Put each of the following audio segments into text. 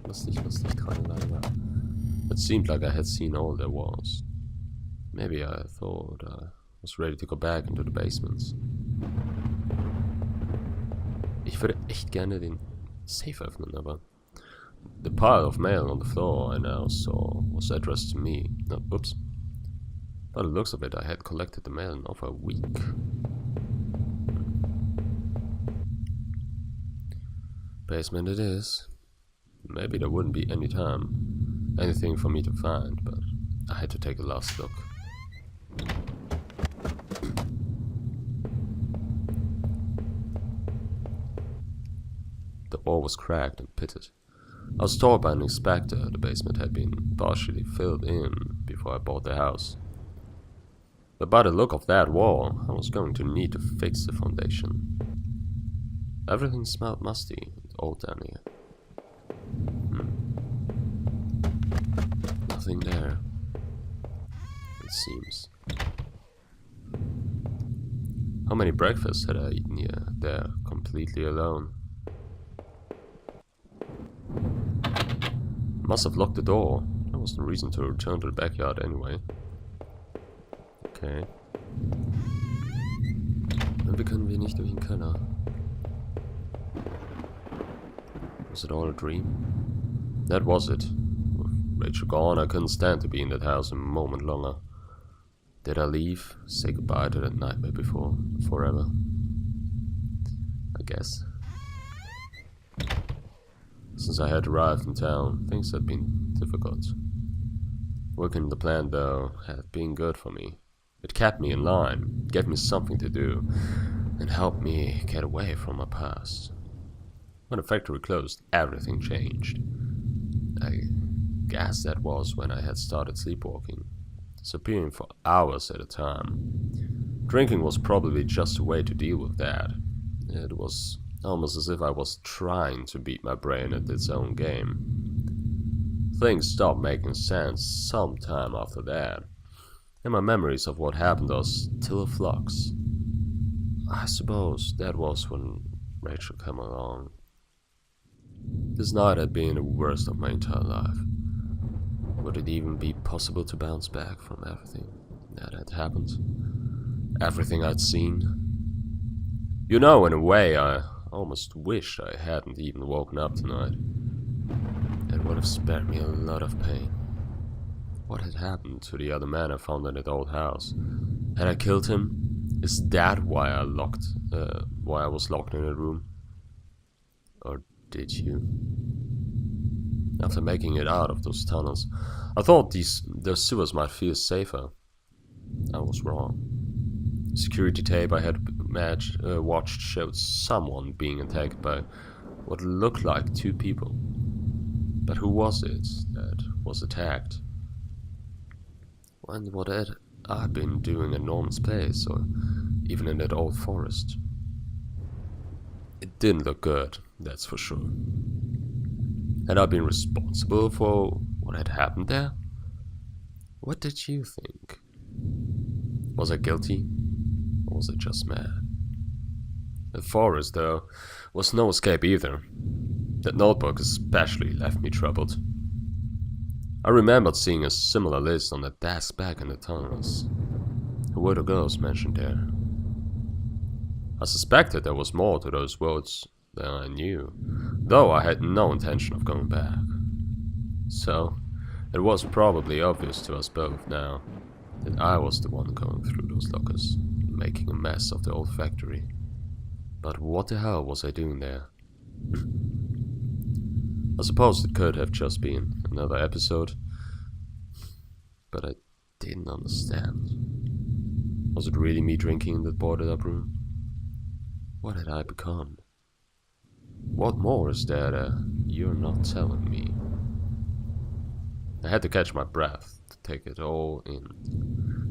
Lustig, tralala. It seemed like I had seen all there was. Maybe I thought I was ready to go back into the basements. Ich würde echt gerne den Safe öffnen, aber the pile of mail on the floor I now saw was addressed to me. No, oops. By the looks of it, I had collected the mail in over a week. Basement it is. Maybe there wouldn't be anything for me to find, but I had to take a last look. The wall was cracked and pitted. I was told by an inspector the basement had been partially filled in before I bought the house. But by the look of that wall, I was going to need to fix the foundation. Everything smelled musty and old down here. Nothing there, it seems. How many breakfasts had I eaten here, there, completely alone? Must have locked the door. There was no reason to return to the backyard anyway. Okay. Wir können wir nicht durch den Keller. Was it all a dream? That was it. With Rachel gone, I couldn't stand to be in that house a moment longer. Did I leave? Say goodbye to that nightmare forever? I guess. Since I had arrived in town, things had been difficult. Working the plant, though, had been good for me. It kept me in line, gave me something to do, and helped me get away from my past. When the factory closed, everything changed. I guess that was when I had started sleepwalking, disappearing for hours at a time. Drinking was probably just a way to deal with that. It was almost as if I was trying to beat my brain at its own game. Things stopped making sense sometime after that, and my memories of what happened are still a flux. I suppose that was when Rachel came along. This night had been the worst of my entire life. Would it even be possible to bounce back from everything that had happened? Everything I'd seen? You know, in a way, I almost wish I hadn't even woken up tonight. It would have spared me a lot of pain. What had happened to the other man I found in that old house? Had I killed him? Is that why I was locked in a room? Or did you? After making it out of those tunnels, I thought those sewers might feel safer. I was wrong. The security tape I had watched showed someone being attacked by what looked like two people. But who was it that was attacked? And what had I been doing in Norman's place, or even in that old forest? It didn't look good, that's for sure. Had I been responsible for what had happened there? What did you think? Was I guilty? Or was I just mad? The forest, though, was no escape either. That notebook especially left me troubled. I remembered seeing a similar list on the desk back in the tunnels. Who were the girls mentioned there? I suspected there was more to those words than I knew, though I had no intention of going back. So, it was probably obvious to us both now that I was the one going through those lockers, making a mess of the old factory. But what the hell was I doing there? I suppose it could have just been another episode, but I didn't understand. Was it really me drinking in that boarded up room? What had I become? What more is there that you're not telling me? I had to catch my breath to take it all in.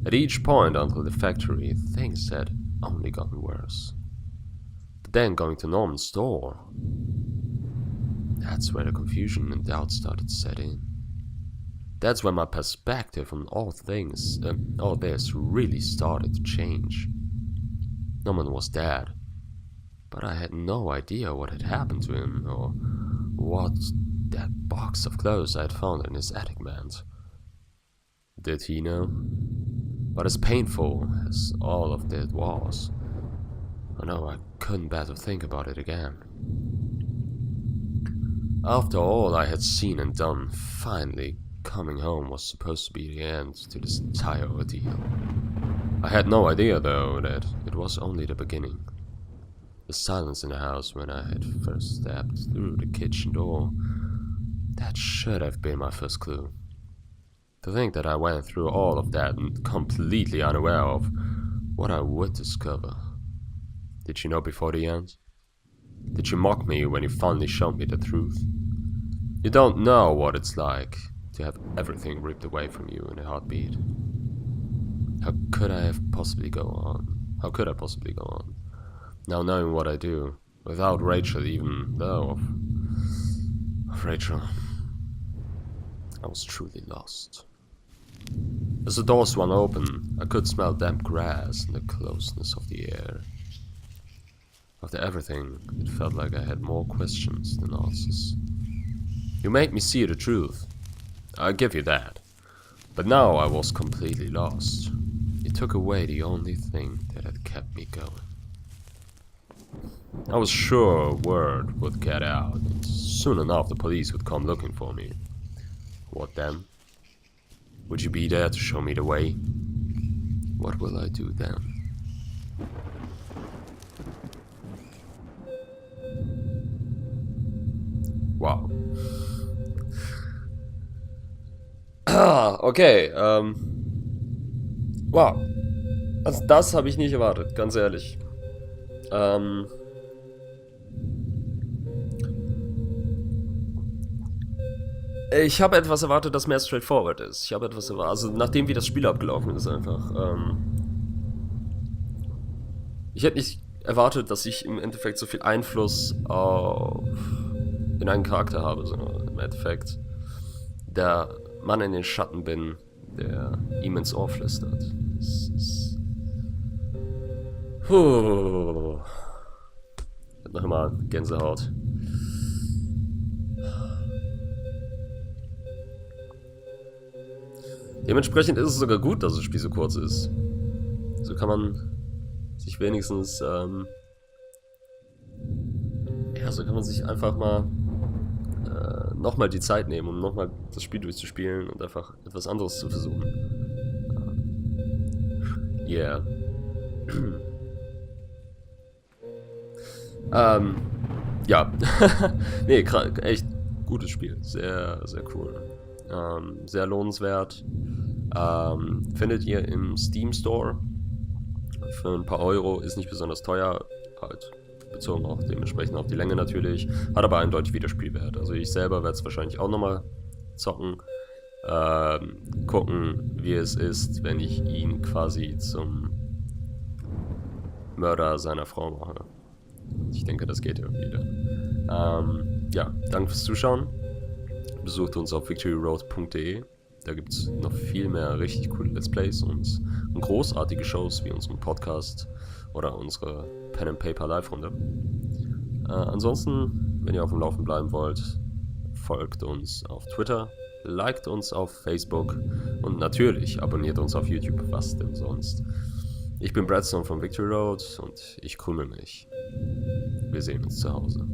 At each point until the factory, things had only gotten worse. But then going to Norman's store, that's where the confusion and doubt started to set in. That's when my perspective on all this really started to change. Norman was dead. but I had no idea what had happened to him or what that box of clothes I had found in his attic meant. Did he know? But as painful as all of that was, I know I couldn't bear to think about it again. After all I had seen and done, finally coming home was supposed to be the end to this entire ordeal. I had no idea, though, that it was only the beginning. The silence in the house when I had first stepped through the kitchen door, that should have been my first clue. To think that I went through all of that and completely unaware of what I would discover. Did you know before the end? Did you mock me when you finally showed me the truth? You don't know what it's like to have everything ripped away from you in a heartbeat. How could I possibly go on? Now knowing what I do, without Rachel, even though of Rachel, I was truly lost. As the door swung open, I could smell damp grass and the closeness of the air. After everything, it felt like I had more questions than answers. You made me see the truth. I give you that. But now I was completely lost. You took away the only thing that had kept me going. I was sure word would get out, and soon enough the police would come looking for me. What then? Would you be there to show me the way? What will I do then? Wow. Okay, wow. Also das habe ich nicht erwartet, ganz ehrlich. Ich habe etwas erwartet, das mehr straightforward ist. Ich habe etwas erwartet, also nachdem wie das Spiel abgelaufen ist einfach. Ich hätte nicht erwartet, dass ich im Endeffekt so viel Einfluss in einen Charakter habe, sondern im Endeffekt der Mann in den Schatten bin, der ihm ins Ohr flüstert. Noch einmal Gänsehaut. Dementsprechend ist es sogar gut, dass das Spiel so kurz ist. So kann man sich wenigstens, so kann man sich einfach mal nochmal die Zeit nehmen, um nochmal das Spiel durchzuspielen und einfach etwas anderes zu versuchen. Yeah. Ja. Nee, echt gutes Spiel. Sehr, sehr cool. Sehr lohnenswert. Findet ihr im Steam Store für ein paar Euro, ist nicht besonders teuer, halt bezogen auch dementsprechend auf die Länge natürlich, hat aber eindeutig wieder Spielwert. Also ich selber werde es wahrscheinlich auch nochmal zocken, gucken, wie es ist, wenn ich ihn quasi zum Mörder seiner Frau mache. Ich denke, das geht irgendwie dann. Ja, danke fürs Zuschauen. Besucht uns auf victoryroad.de. Da gibt es noch viel mehr richtig coole Let's Plays und großartige Shows wie unseren Podcast oder unsere Pen and Paper Live-Runde. Ansonsten, wenn ihr auf dem Laufen bleiben wollt, folgt uns auf Twitter, liked uns auf Facebook und natürlich abonniert uns auf YouTube, was denn sonst. Ich bin Breadstone von Victory Road und ich krümel mich. Wir sehen uns zu Hause.